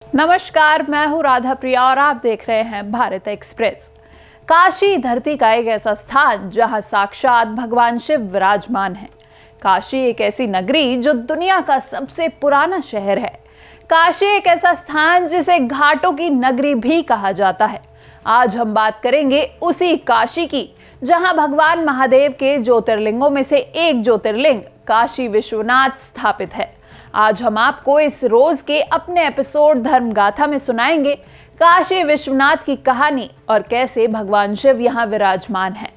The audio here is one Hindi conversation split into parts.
नमस्कार, मैं हूँ राधा प्रिया और आप देख रहे हैं भारत एक्सप्रेस। काशी धरती का एक ऐसा स्थान जहाँ साक्षात भगवान शिव विराजमान है। काशी एक ऐसी नगरी जो दुनिया का सबसे पुराना शहर है। काशी एक ऐसा स्थान जिसे घाटों की नगरी भी कहा जाता है। आज हम बात करेंगे उसी काशी की जहां भगवान महादेव के ज्योतिर्लिंगों में से एक ज्योतिर्लिंग काशी विश्वनाथ स्थापित है। आज हम आपको इस रोज के अपने एपिसोड धर्म गाथा में सुनाएंगे काशी विश्वनाथ की कहानी और कैसे भगवान शिव यहाँ विराजमान है।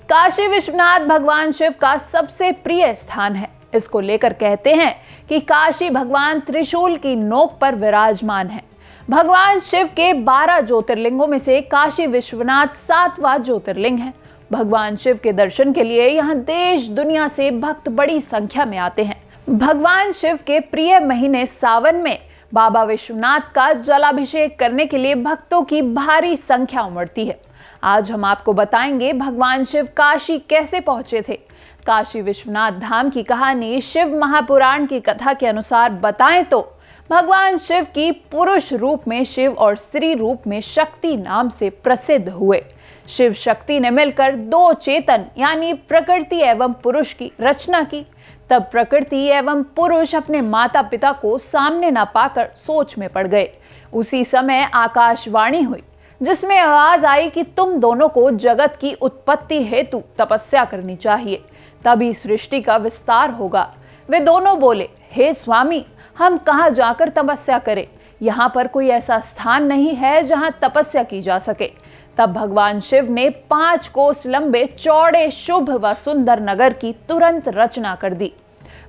काशी विश्वनाथ भगवान शिव का सबसे प्रिय स्थान है। इसको लेकर कहते हैं कि काशी भगवान त्रिशूल की नोक पर विराजमान है। भगवान शिव के 12 ज्योतिर्लिंगों में से काशी विश्वनाथ 7वां ज्योतिर्लिंग है। भगवान शिव के दर्शन के लिए यहाँ देश दुनिया से भक्त बड़ी संख्या में आते हैं। भगवान शिव के प्रिय महीने सावन में बाबा विश्वनाथ का जलाभिषेक करने के लिए भक्तों की भारी संख्या उमड़ती है। आज हम आपको बताएंगे भगवान शिव काशी कैसे पहुंचे थे। काशी विश्वनाथ धाम की कहानी शिव महापुराण की कथा के अनुसार बताएं तो भगवान शिव की पुरुष रूप में शिव और स्त्री रूप में शक्ति नाम से प्रसिद्ध हुए। शिव शक्ति ने मिलकर 2 चेतन यानी प्रकृति एवं पुरुष की रचना की। तब प्रकृति एवं पुरुष अपने माता पिता को सामने न पाकर सोच में पड़ गए। उसी समय आकाशवाणी हुई जिसमें आवाज आई कि तुम दोनों को जगत की उत्पत्ति हेतु तपस्या करनी चाहिए, तभी सृष्टि का विस्तार होगा। वे दोनों बोले, हे स्वामी, हम कहाँ जाकर तपस्या करें? यहाँ पर कोई ऐसा स्थान नहीं है जहाँ तपस्या की जा सके। तब भगवान शिव ने 5 कोस लंबे चौड़े शुभ व सुंदर नगर की तुरंत रचना कर दी।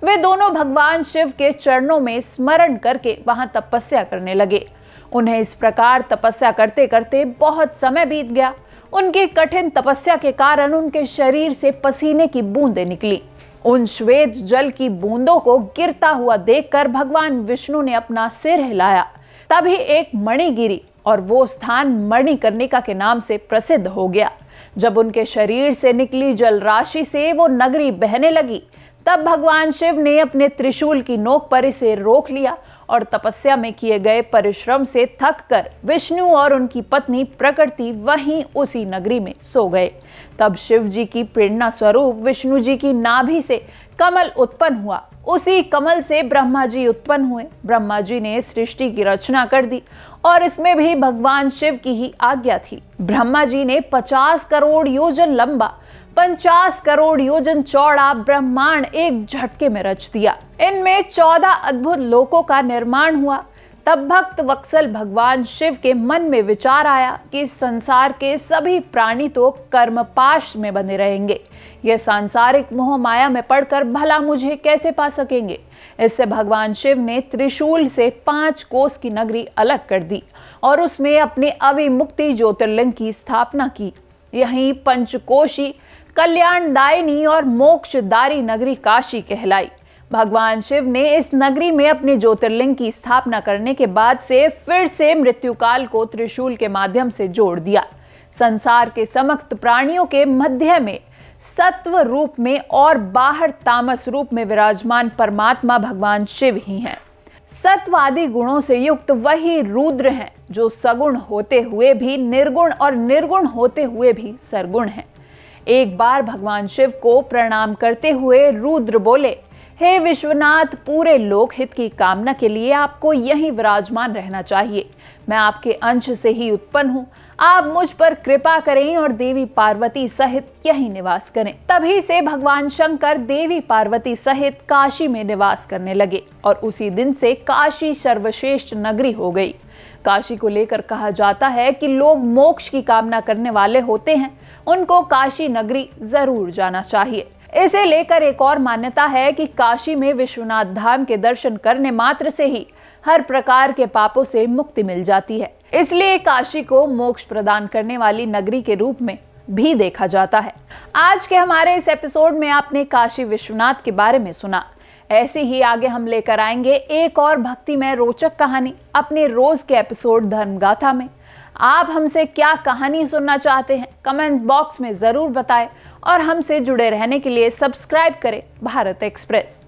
वे दोनों भगवान शिव के चरणों में स्मरण करके वहां तपस्या करने लगे। उन्हें इस प्रकार तपस्या करते करते बहुत समय बीत गया। उनकी कठिन तपस्या के कारण उनके शरीर से पसीने की बूंदें निकली। उन श्वेत जल की बूंदों को गिरता हुआ देखकर भगवान विष्णु ने अपना सिर हिलाया। तभी एक मणि गिरी और वो स्थान मणिकर्णिका के नाम से प्रसिद्ध हो गया। जब उनके शरीर से निकली जल राशि से वो नगरी बहने लगी, तब भगवान शिव ने अपने त्रिशूल की नोक पर इसे रोक लिया और तपस्या में किए गए परिश्रम से थककर विष्णु और उनकी पत्नी प्रकृति वहीं उसी नगरी में सो गए। तब शिव जी की प्रेरणा स्वरूप विष्णु जी की नाभि से कमल उत्पन्न हुआ। उसी कमल से ब्रह्मा जी उत्पन्न हुए। ब्रह्मा जी ने सृष्टि की रचना कर दी और इसमें भी भगवान शिव की ही आज्ञा थी। ब्रह्मा जी ने 50 करोड़ योजन लंबा 50 करोड़ योजन चौड़ा ब्रह्मांड एक झटके में रच दिया। इनमें 14 अद्भुत लोकों का निर्माण हुआ। तब भक्त वत्सल भगवान शिव के मन में विचार आया कि संसार के सभी प्राणी तो कर्मपाश में बंधे रहेंगे, ये सांसारिक मोह माया में पड़कर भला मुझे कैसे पा सकेंगे। इससे भगवान शिव ने त्रिशूल से 5 कोस की नगरी अलग कर दी और उसमें अपने अविमुक्ति ज्योतिर्लिंग की स्थापना की। यहीं पंचकोशी, कल्याणदायिनी और मोक्षदारी नगरी काशी कहलाई। भगवान शिव ने इस नगरी में अपने ज्योतिर्लिंग की स्थापना करने के बाद से फिर से मृत्युकाल को त्रिशूल के माध्यम से जोड़ दिया। संसार के समस्त प्राणियों के मध्य में सत्व रूप में और बाहर तामस रूप में विराजमान परमात्मा भगवान शिव ही हैं। सत्व आदि गुणों से युक्त वही रुद्र हैं जो सगुण होते हुए भी निर्गुण और निर्गुण होते हुए भी सरगुण हैं। एक बार भगवान शिव को प्रणाम करते हुए रुद्र बोले, हे विश्वनाथ, पूरे लोकहित की कामना के लिए आपको यहीं विराजमान रहना चाहिए। मैं आपके अंश से ही उत्पन्न हूँ। आप मुझ पर कृपा करें और देवी पार्वती सहित यहीं निवास करें। तभी से भगवान शंकर देवी पार्वती सहित काशी में निवास करने लगे और उसी दिन से काशी सर्वश्रेष्ठ नगरी हो गई। काशी को लेकर कहा जाता है कि लोग मोक्ष की कामना करने वाले होते हैं, उनको काशी नगरी जरूर जाना चाहिए। इसे लेकर एक और मान्यता है कि काशी में विश्वनाथ धाम के दर्शन करने मात्र से ही हर प्रकार के पापों से मुक्ति मिल जाती है। इसलिए काशी को मोक्ष प्रदान करने वाली नगरी के रूप में भी देखा जाता है। आज के हमारे इस एपिसोड में आपने काशी विश्वनाथ के बारे में सुना। ऐसे ही आगे हम लेकर आएंगे एक और भक्तिमय रोचक कहानी अपने रोज के एपिसोड धर्म गाथा में। आप हमसे क्या कहानी सुनना चाहते हैं कमेंट बॉक्स में जरूर बताएं और हमसे जुड़े रहने के लिए सब्सक्राइब करें भारत एक्सप्रेस।